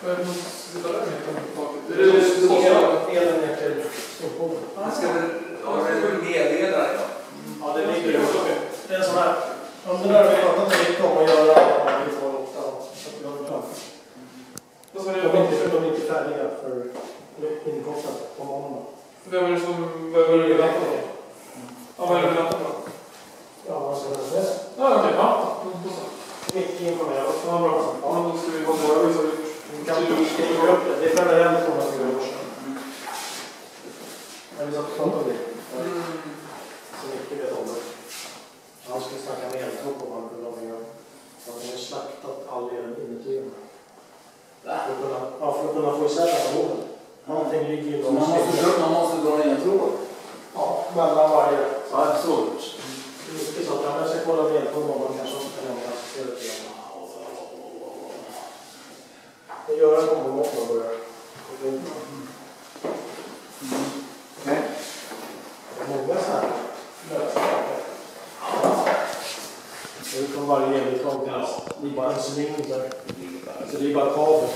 Vad är det som sitter där med taket? Det är elen ner till storpågen. Det ska väl medledare, ja. Ja, det ligger ju. Det är en sån här. Om det där vi pratat mycket om att göra vi får åtta. Så att vi har klart. De är inte färdiga för inkostnad på måndag. Vem är det som behöver vänta på? Ja, vad är det vi väntar på? Ja, vad ska det säga? Ja, okej. Ja. Mycket informerat. Ja, bra. Ja, men då ska vi ha några vissa gjort. Kan vi skriva upp det? Det är generellt från att vi har gjort sedan. Jag vill att prata om det. Så mycket vet om det. Han skulle snacka med eltråd på man kunde ha med. Så att de har slaktat all el inuti. För att kunna få isär alla hålen. Allting ligger ju man måste dra ner tråd. Ja, mellan varje. Ja, så. Mycket så att jag ska kolla med eltråd om man kanske inte kan ha assistera till dem. Det gör en kombo mot man börjar. Okej. Det är många så här lösningar. Det är från varje eluttag. Det är bara en cylindern. Så det är bara kabel.